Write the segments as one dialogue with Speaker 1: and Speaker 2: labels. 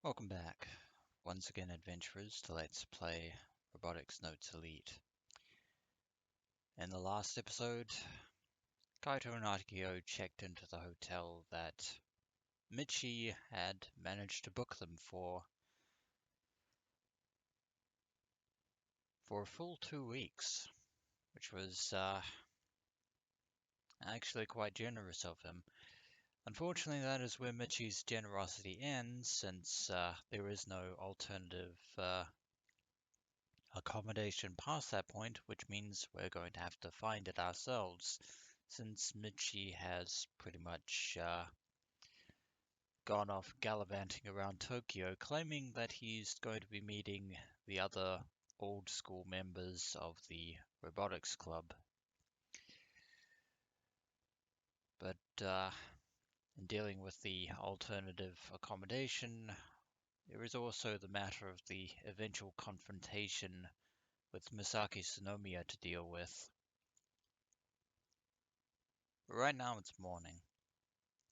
Speaker 1: Welcome back, once again adventurers, to Let's Play Robotics Notes Elite. In the last episode, Kaito and Akiho checked into the hotel that Michi had managed to book them for a full 2 weeks, which was actually quite generous of him. Unfortunately, that is where Michi's generosity ends, since there is no alternative accommodation past that point, which means we're going to have to find it ourselves, since Michi has pretty much gone off gallivanting around Tokyo, claiming that he's going to be meeting the other old school members of the Robotics Club. But in dealing with the alternative accommodation, there is also the matter of the eventual confrontation with Misaki Tsunomiya to deal with. But right now it's morning.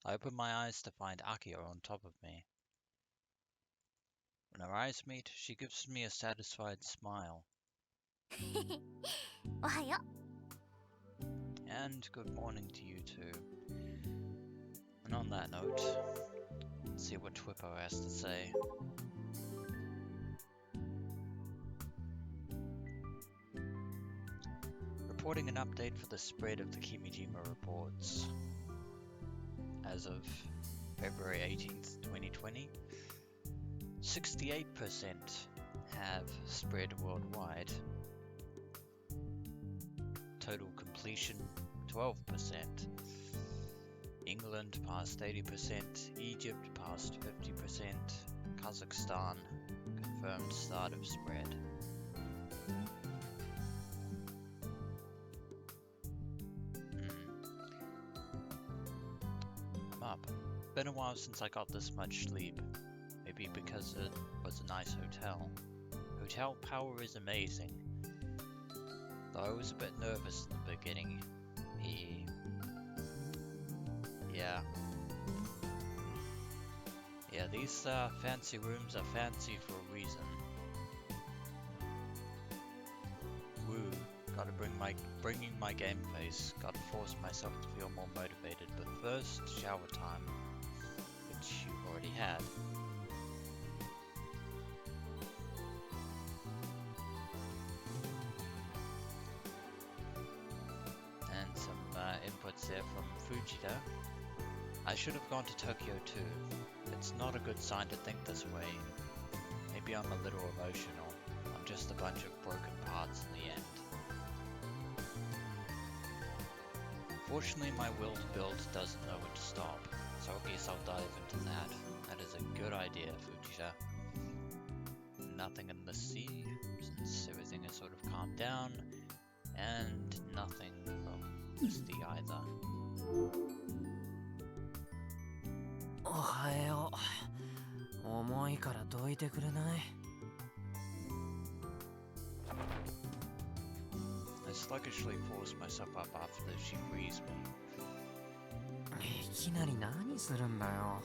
Speaker 1: I open my eyes to find Akiho on top of me. When our eyes meet, she gives me a satisfied smile.
Speaker 2: Ohayo.
Speaker 1: And good morning to you too. And on that note, let's see what Twippo has to say. Reporting an update for the spread of the Kimijima reports. As of February 18th, 2020, 68% have spread worldwide. Total completion, 12%. England past 80%, Egypt past 50%, Kazakhstan confirmed start of spread. I'm up. Been a while since I got this much sleep. Maybe because it was a nice hotel. Hotel power is amazing. Though I was a bit nervous in the beginning. Yeah, these fancy rooms are fancy for a reason. Woo, gotta bringing my game face. Gotta force myself to feel more motivated. But first, shower time, which you've already had. And some inputs there from Fujita. I should have gone to Tokyo too. It's not a good sign to think this way. Maybe I'm a little emotional. I'm just a bunch of broken parts in the end. Fortunately, my will to build doesn't know when to stop, so I guess I'll dive into that. That is a good idea, Fujita. Nothing in the sea, since everything is sort of calmed down, and nothing from the sea either.
Speaker 3: Ohayo. 重いからどいてくれない?
Speaker 1: I sluggishly force myself up after she frees me.
Speaker 3: いきなり何するんだよ.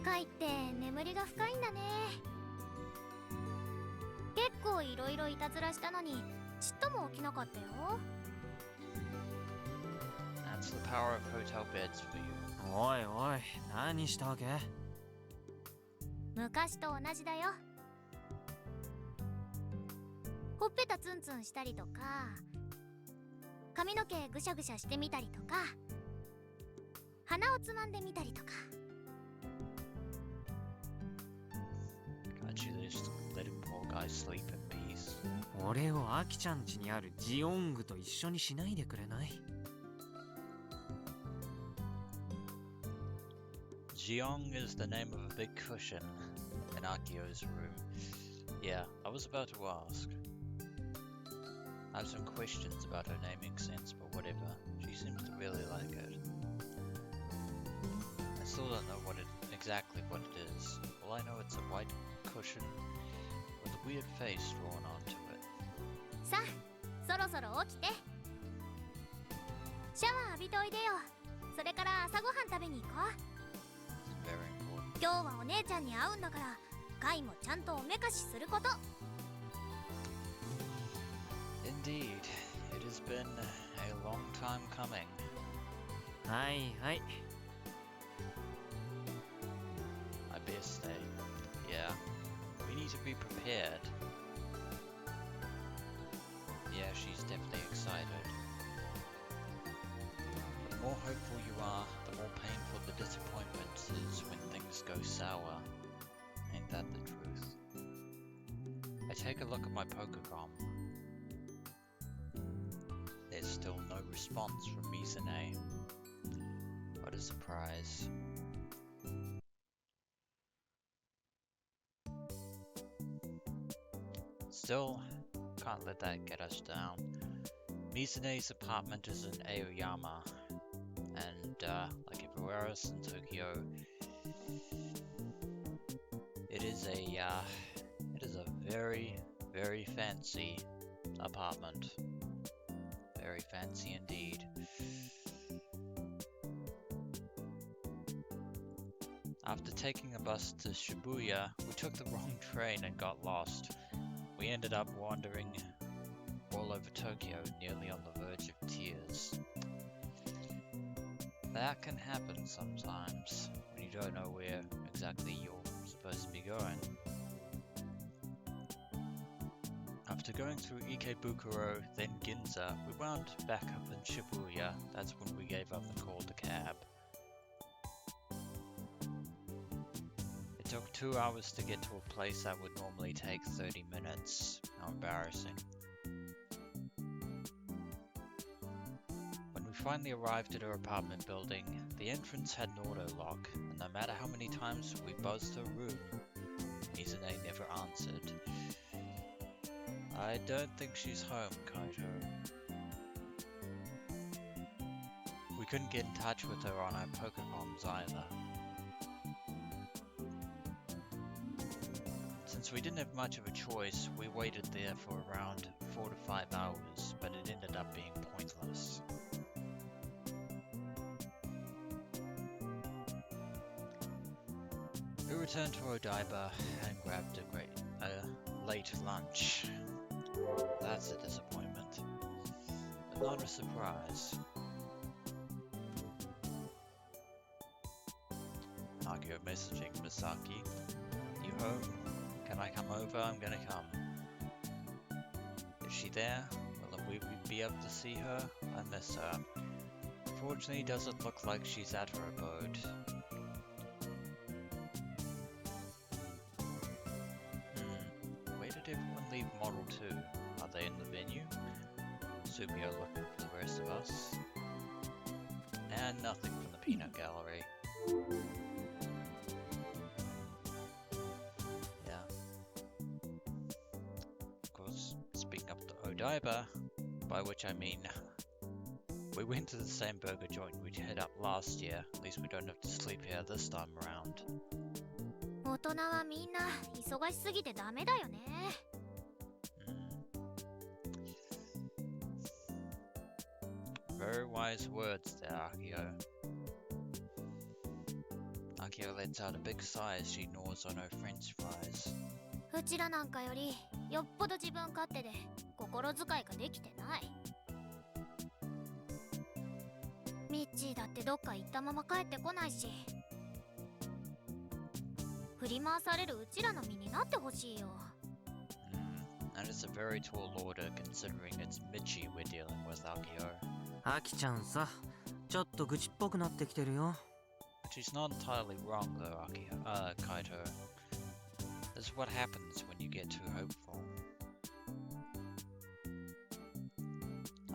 Speaker 2: カイって眠りが深いんだね。結構いろいろいたずらしたのにちっとも起きなかったよ。
Speaker 1: That's the power of hotel beds for you.
Speaker 3: おいおい、何したわけ?
Speaker 2: 昔と同じだよ。ほっぺたツンツンしたりとか、髪の毛ぐしゃぐしゃしてみたりとか、鼻をつまんでみたりとか。
Speaker 1: Can't you just let a poor guy sleep in peace?
Speaker 3: 俺をアキちゃん家にあるジオングと一緒にしないでくれない?
Speaker 1: Jiong is the name of a big cushion in Akiho's room. Yeah, I was about to ask. I have some questions about her naming sense, but whatever. She seems to really like it. I still don't know exactly what it is. All I know it's a white cushion with a weird face drawn onto it.
Speaker 2: さあ、そろそろ起きて。シャワー浴びておいでよ。それから朝ごはん食べに行こう。
Speaker 1: It's very important.
Speaker 2: 今日はお姉ちゃんに会うんだからカイもちゃんとおめかしすること。
Speaker 1: Indeed, it has been a long time coming.
Speaker 3: はいはい。
Speaker 1: My birthday. Yeah, we need to be prepared. Yeah, she's definitely excited. The more hopeful you are, the more painful the disappointment is when things go sour. Ain't that the truth? I take a look at my Pokecom. There's still no response from Mizune. What a surprise. Still, can't let that get us down. Mizune's apartment is in Aoyama, and like everywhere else in Tokyo, it is a very, very fancy apartment. Very fancy indeed. After taking a bus to Shibuya, we took the wrong train and got lost. We ended up wandering all over Tokyo, nearly on the verge of tears. That can happen sometimes, when you don't know where exactly you're supposed to be going. After going through Ikebukuro, then Ginza, we wound back up in Shibuya. That's when we gave up and called a cab. It took 2 hours to get to a place that would normally take 30 minutes. How embarrassing. When we finally arrived at her apartment building, the entrance had an auto lock, and no matter how many times we buzzed her room, Mizune never answered. I don't think she's home, Kaito. We couldn't get in touch with her on our Pokecoms either. Since we didn't have much of a choice, we waited there for around 4 to 5 hours, but it ended up being pointless. We returned to Odaiba and grabbed a late lunch. That's a disappointment, but not a surprise. Akiho messaging Misaki. You home? Can I come over? I'm gonna come. Is she there? Will we be able to see her? I miss her. Unfortunately, it doesn't look like she's at her abode. Where did everyone leave Model 2? Are they in the venue? Sumio looking for the rest of us. And nothing from the peanut gallery. Yeah. Of course, speaking of the Odaiba, by which I mean we went to the same burger joint we hit up last year. At least we don't have to sleep here this time around.
Speaker 2: 大人はみんな忙しすぎてダメだよね。
Speaker 1: Very wise words there, Akiho. Akiho lets out a big sigh as she gnaws on her french fries.
Speaker 2: うちらなんかよりよっぽど自分勝手で心遣いができてない。ミッチーだってどっか行ったまま帰ってこないし、振り回されるうちらの身になってほしいよ。
Speaker 1: That is a very tall order considering it's Michi we're dealing with, Akiho.
Speaker 3: アキちゃんさ、ちょっと愚痴っぽくなってきてるよ。
Speaker 1: But she's not entirely wrong though, Kaito. This is what happens when you get too hopeful.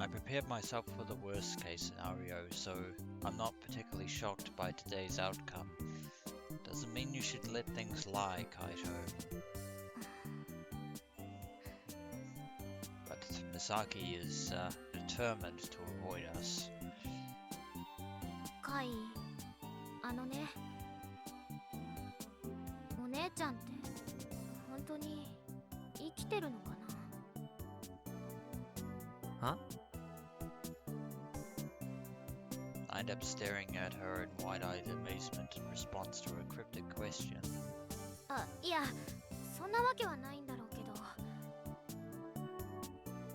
Speaker 1: I prepared myself for the worst case scenario, so I'm not particularly shocked by today's outcome. Doesn't mean you should let things lie, Kaito. But Misaki is determined to avoid us.
Speaker 2: カイ、あのね、お姉ちゃんって本当に生きてるのかな。
Speaker 3: は？
Speaker 1: I wind up staring at her in wide-eyed amazement in response to her cryptic question.
Speaker 2: あ、いや、そんなわけはないんだろうけ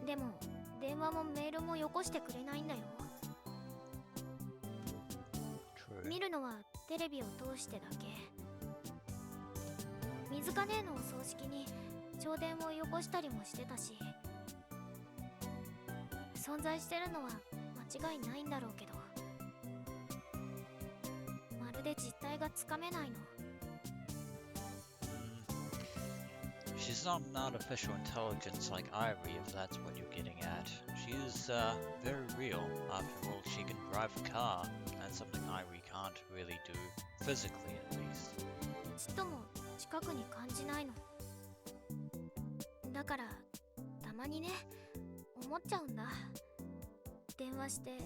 Speaker 2: ど。でも、電話もメールもよこしてくれないんだよ。
Speaker 1: True.
Speaker 2: 見るのはテレビを通してだけ。水か姉のお葬式に弔電をよこしたりもしてたし、存在してるのは間違いないんだろうけど、まるで実態がつかめないの。
Speaker 1: She's not an artificial intelligence like Airi, if that's what you're getting at. She is, very real. After all, she can drive a car. That's something Airi can't really do, physically at least.
Speaker 2: ちっとも近くに感じないの。だからたまにね、思っちゃうんだ。電話して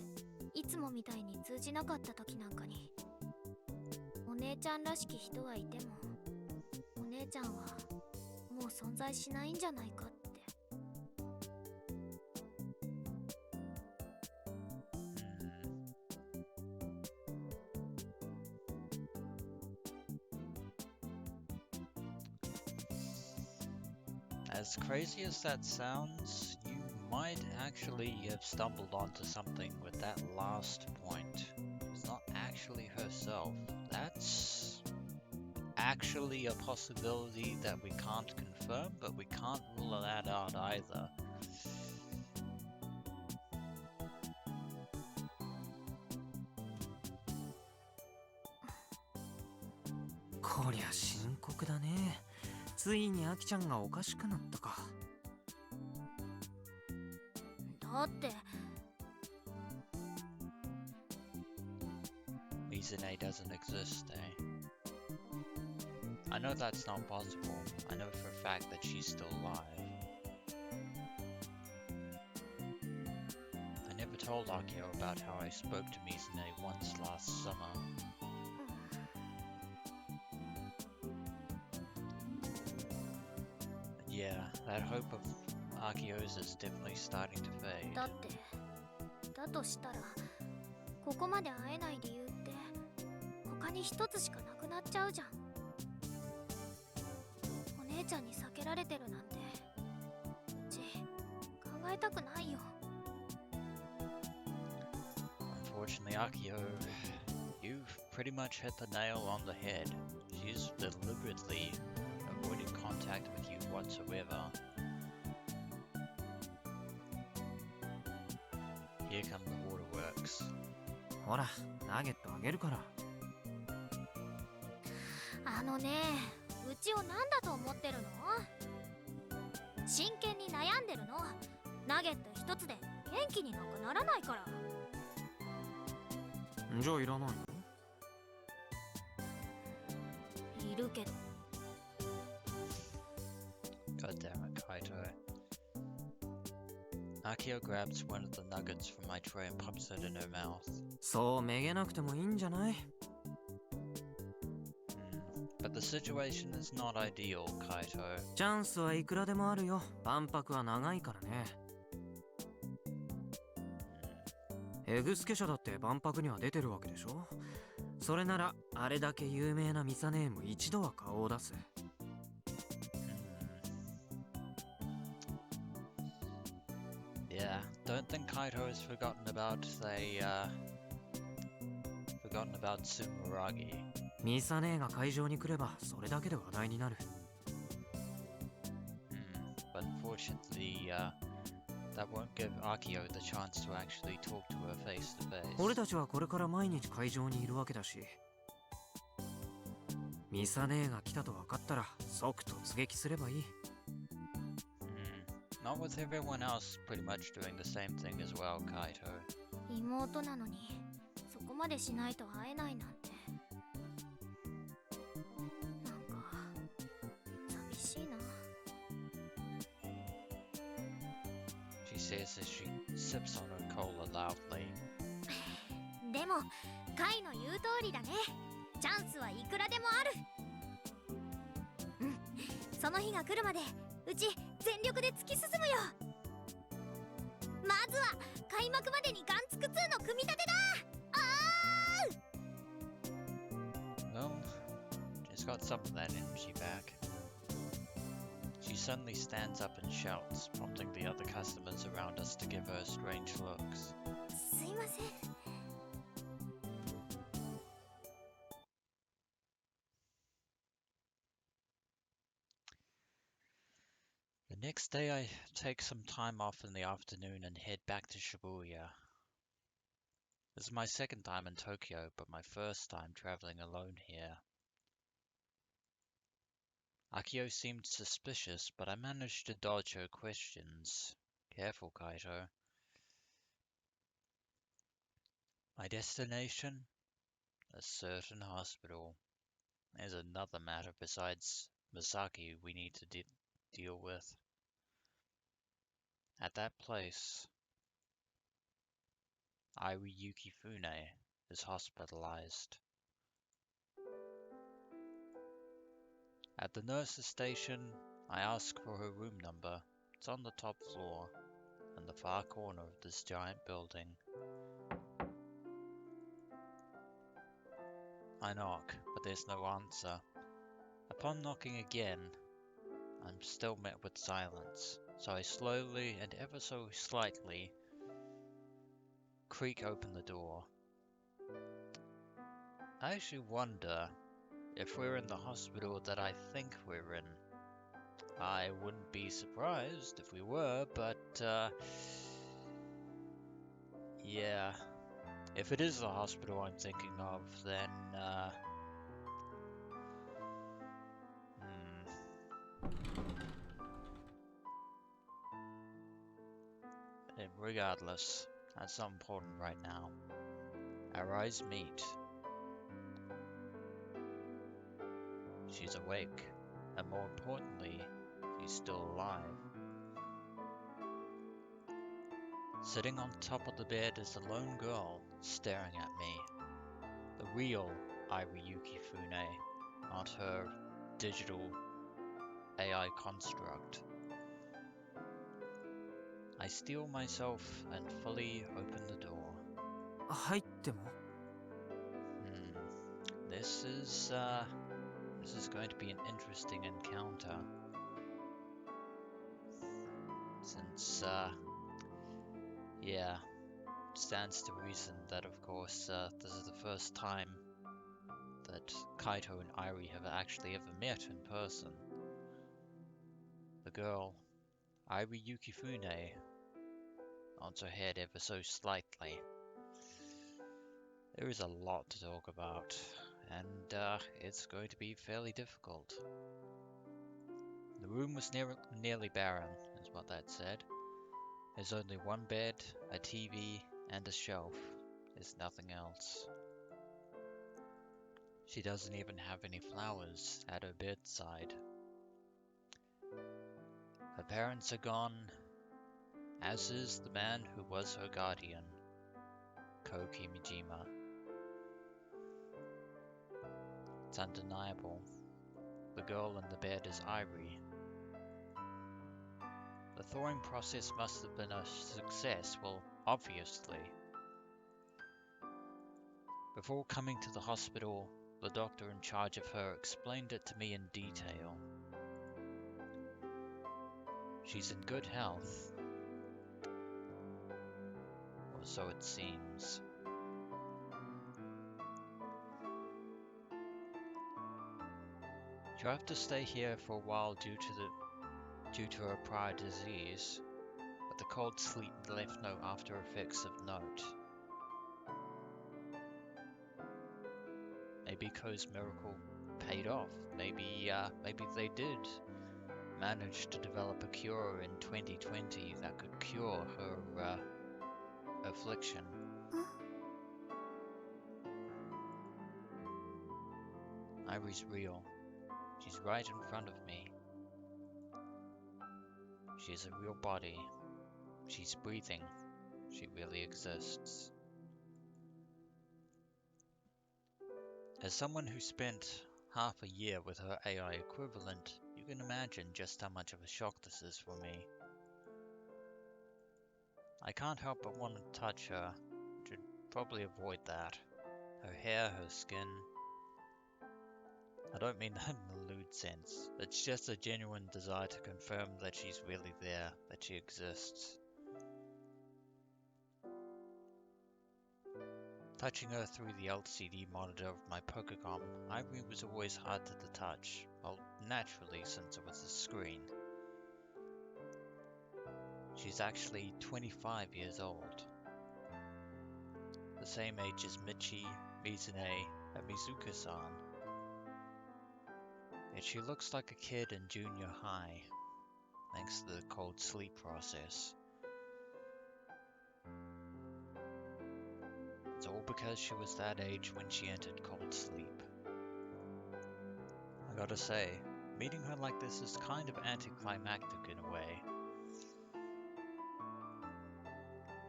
Speaker 2: いつもみたいに通じなかった時なんかに、お姉ちゃんらしき人はいても、お姉ちゃんはもう存在しないんじゃないかって。
Speaker 1: As crazy as that sounds, you might actually have stumbled onto something with that last point. It's not actually herself. That's actually a possibility that we can't confirm, but we can't rule that out either.
Speaker 3: こりゃ深刻だね。ついにアキちゃんがおかしくなったか。
Speaker 2: だって
Speaker 1: Mizune doesn't exist, eh? I know that's not possible. I know for a fact that she's still alive. I never told Akiho about how I spoke to Mizune once last summer. Yeah, that hope of Akiho's is definitely starting to fade.
Speaker 2: だってだとしたら、ここまで会えない理由って他に一つしかなくなっちゃうじゃん。お姉ちゃんに避けられてるなんて、うち考えたくないよ。
Speaker 1: Unfortunately, Akiho, you've pretty much hit the nail on the head. She's deliberately avoiding contact with you whatsoever. Here come the waterworks.
Speaker 3: ほら、ナゲットあげるから。
Speaker 2: あのね、うちを何だと思ってるの？真剣に悩んでるの。ナゲット一つで元気になんかならないから。
Speaker 3: じゃあいらないの？
Speaker 2: いるけど。
Speaker 1: God damn it, Kaito. Akiho grabs one of the nuggets from my tray and pops it in her mouth.
Speaker 3: そうめげなくてもいいんじゃない？
Speaker 1: But the situation is not ideal, Kaito.
Speaker 3: チャンスはいくらでもあるよ。万博は長いからね。エグスケ社だって万博には出てるわけでしょ。それならあれだけ有名なミサネーム一度は顔を出す。
Speaker 1: Yeah, don't think Kaito has forgotten about Tsuburagi.
Speaker 3: ミサネーが会場に来ればそれだけで話題になる。
Speaker 1: But unfortunately, that won't give Akiho the chance to actually talk to her face to face.
Speaker 3: 俺たちはこれから毎日会場にいるわけだし、ミサネーが来たと分かったら即突撃すればいい。
Speaker 1: Not with everyone else pretty much doing the same thing as well, Kaito.
Speaker 2: 妹なのにそこまでしないと会えないなんて、なんか寂しいな。
Speaker 1: She says as she sips on her cola loudly.
Speaker 2: でもカイの言う通りだね。チャンスはいくらでもある。うん、その日が来るまでうち全力で突き進むよ。まずは開幕までにガンツク2の組み立てだ。あー
Speaker 1: Well, she's got some of that energy back. She suddenly stands up and shouts, prompting the other customers around us to give her strange looks.
Speaker 2: すいません。
Speaker 1: The next day I take some time off in the afternoon and head back to Shibuya. This is my second time in Tokyo, but my first time traveling alone here. Akiho seemed suspicious, but I managed to dodge her questions. Careful, Kaito. My destination? A certain hospital. There's another matter besides Misaki we need to deal with. At that place, Airi Yukifune is hospitalized. At the nurse's station, I ask for her room number. It's on the top floor, in the far corner of this giant building. I knock, but there's no answer. Upon knocking again, I'm still met with silence, so I slowly and ever so slightly creak open the door. I actually wonder if we're in the hospital that I think we're in. I wouldn't be surprised if we were, but yeah. If it is the hospital I'm thinking of, then regardless, that's not important right now. Our eyes meet. She's awake, and more importantly, she's still alive. Sitting on top of the bed is a lone girl staring at me. The real Airi Yukifune, not her digital AI construct. I steel myself and fully open the door.
Speaker 3: 入っても
Speaker 1: This is going to be an interesting encounter. Since, yeah, it stands to reason that, of course, this is the first time that Kaito and Airi have actually ever met in person. The girl, Airi Yukifune, nods her head ever so slightly. There is a lot to talk about, and it's going to be fairly difficult. The room was nearly barren, is what that said. There's only one bed, a TV, and a shelf. There's nothing else. She doesn't even have any flowers at her bedside. Her parents are gone, as is the man who was her guardian, Koki Mijima. It's undeniable. The girl in the bed is Airi. The thawing process must have been a success, well, obviously. Before coming to the hospital, the doctor in charge of her explained it to me in detail. She's in good health, or so it seems. She'll have to stay here for a while due to her prior disease, but the cold sleep left no after effects of note. Maybe Ko's miracle paid off. Maybe they did manage to develop a cure in 2020 that could cure her affliction. Airi's real. She's right in front of me. She has a real body. She's breathing. She really exists. As someone who spent half a year with her AI equivalent, you can imagine just how much of a shock this is for me. I can't help but want to touch her. Should probably avoid that. Her hair, her skin. I don't mean that in a lewd sense. It's just a genuine desire to confirm that she's really there, that she exists. Touching her through the LCD monitor of my Pokecom, Airi was always hard to touch. Well, naturally, since it was a screen. She's actually 25 years old. The same age as Michi, Mizune, and Mizuka-san. Yet she looks like a kid in junior high, thanks to the cold sleep process. It's all because she was that age when she entered cold sleep. I gotta say, meeting her like this is kind of anticlimactic in a way.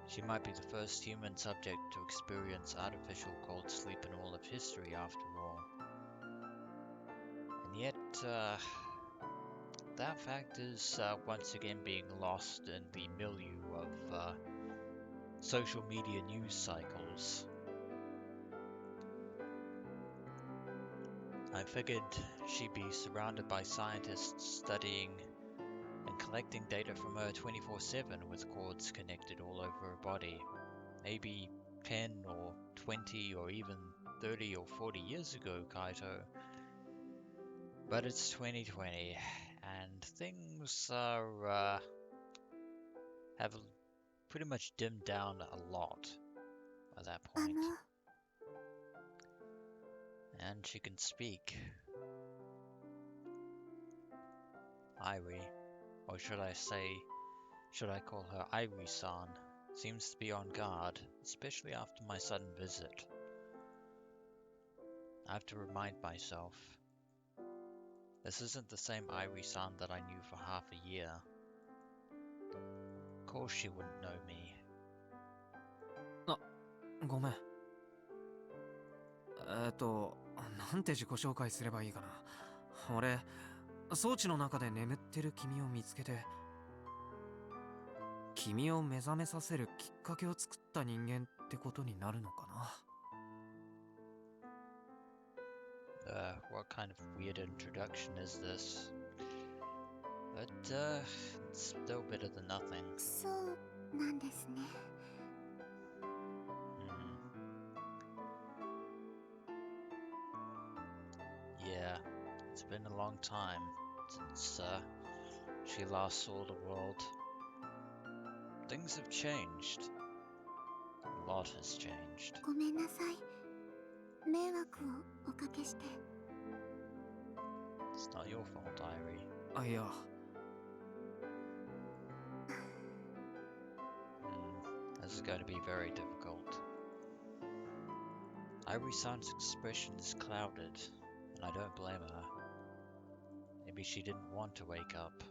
Speaker 1: She might be the first human subject to experience artificial cold sleep in all of history after all. And yet, that fact is once again being lost in the milieu of social media news cycles. I figured she'd be surrounded by scientists studying and collecting data from her 24/7 with cords connected all over her body. Maybe 10 or 20 or even 30 or 40 years ago, Kaito. But it's 2020 and things are have pretty much dimmed down a lot by that point. And she can speak. Airi, or should I call her Airi-san, seems to be on guard, especially after my sudden visit. I have to remind myself, this isn't the same Airi-san that I knew for half a year. Of course she wouldn't know me.
Speaker 3: ごめん。なんて自己紹介すればいいかな。俺、装置の中で眠ってる君を見つけて、君を目覚めさせるきっかけを作った人間ってことになるのかな。
Speaker 1: What kind of weird introduction is this? But, it's still better than nothing.
Speaker 2: そうなんですね。
Speaker 1: Yeah, it's been a long time since she last saw the world. Things have changed. A lot has changed.
Speaker 2: ごめんなさい。迷惑をおかけして。
Speaker 1: It's not your fault, Airi.
Speaker 3: あ、いや。
Speaker 1: This is going to be very difficult. Airi-san's expression is clouded, and I don't blame her. Maybe she didn't want to wake up.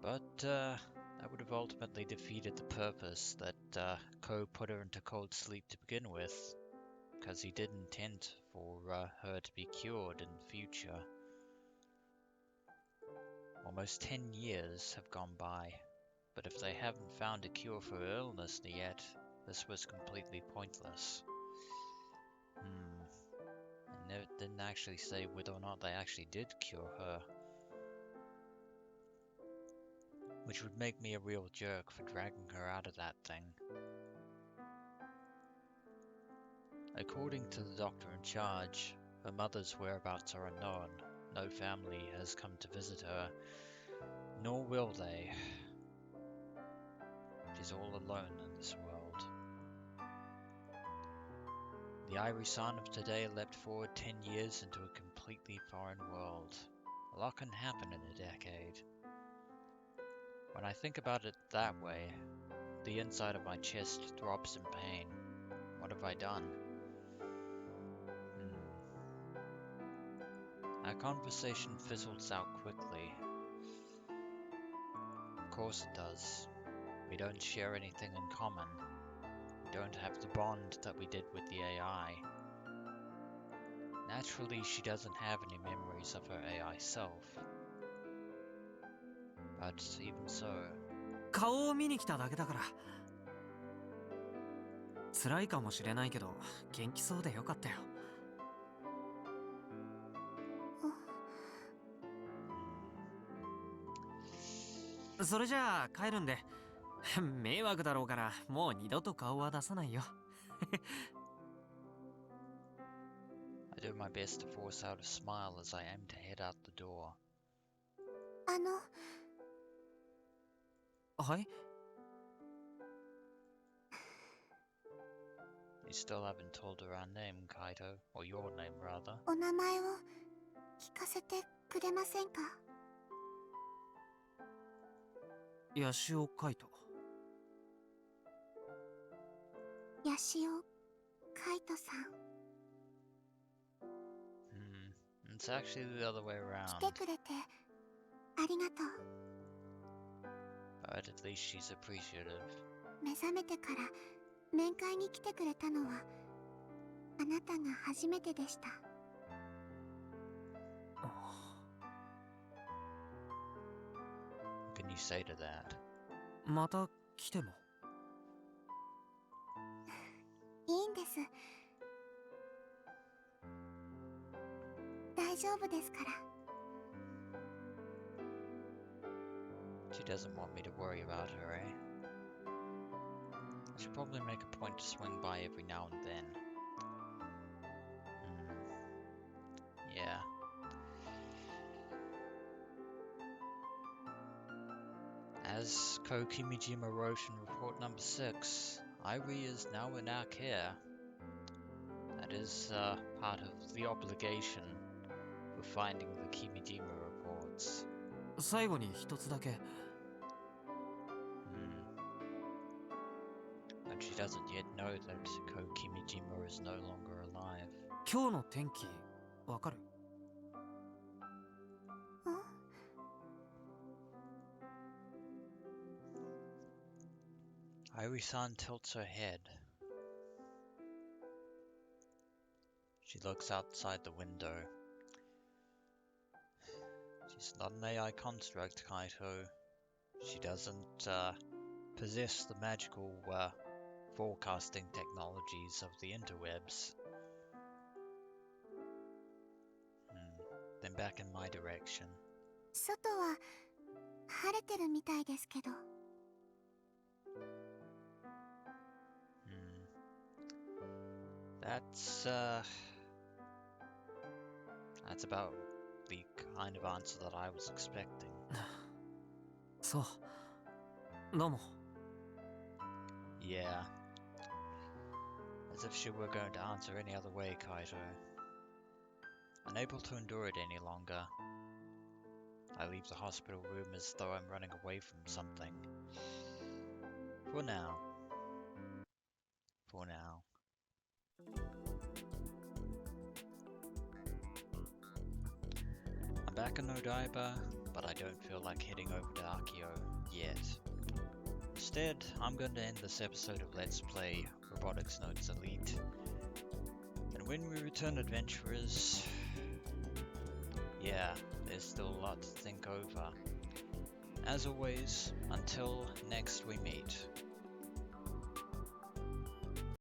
Speaker 1: But, that would have ultimately defeated the purpose that Ko put her into cold sleep to begin with, because he did intend for her to be cured in the future. Almost 10 years have gone by, but if they haven't found a cure for her illness yet, this was completely pointless. And it didn't actually say whether or not they actually did cure her. Which would make me a real jerk for dragging her out of that thing. According to the doctor in charge, her mother's whereabouts are unknown. No family has come to visit her, nor will they. She's all alone in this world. The Airi-san of today leapt forward 10 years into a completely foreign world. A lot can happen in a decade. When I think about it that way, the inside of my chest throbs in pain. What have I done? Our conversation fizzles out quickly. Of course it does. We don't share anything in common. We don't have the bond that we did with the AI. Naturally, she doesn't have any memories of her AI self. But even so...
Speaker 3: 顔を見に来ただけだから。辛いかもしれないけど元気そうでよかったよ。それじゃあ帰るんで。迷惑だろうからもう二度と顔は出さないよ。
Speaker 1: I do my best to force out a smile as I aim to head out the door.
Speaker 3: はい。
Speaker 1: You still haven't told her our name, Kaito, or your name rather.
Speaker 2: お名前を聞かせてくれませんか？
Speaker 3: ヤシオカイト。
Speaker 2: ヤシオカイトさん。
Speaker 1: It's actually the other way
Speaker 2: 来
Speaker 1: around.
Speaker 2: てくれてありがとう。
Speaker 1: But at least she's appreciative.
Speaker 2: 目覚めてから面会に来てくれたのはあなたが初めてでした。
Speaker 1: What can you say to that?
Speaker 3: また来ても。
Speaker 2: いいんです。大丈夫ですから。
Speaker 1: She doesn't want me to worry about her, eh? I should probably make a point to swing by every now and then. Yeah. As Ko Kimijima wrote in report number 6, Airi is now in our care. That is part of the obligation for finding the Kimijima reports.
Speaker 3: 最後に一つだけ。
Speaker 1: But she doesn't yet know that Ko Kimijima is no longer alive.
Speaker 3: 今日の天気わかる？
Speaker 1: Airi-san tilts her head. She looks outside the window. She's not an AI construct, Kaito. She doesn't possess the magical forecasting technologies of the interwebs. Then back in my direction.
Speaker 2: 外は晴れてるみたいですけど。
Speaker 1: That's about the kind of answer that I was expecting.
Speaker 3: そう。どうも。
Speaker 1: Yeah. As if she were going to answer any other way, Kaito. Unable to endure it any longer, I leave the hospital room as though I'm running away from something. For now. For now. I'm back in Odaiba, but I don't feel like heading over to Akiho yet. Instead, I'm going to end this episode of Let's Play Robotics Notes Elite. And when we return, adventurers, yeah, there's still a lot to think over. As always, until next we meet.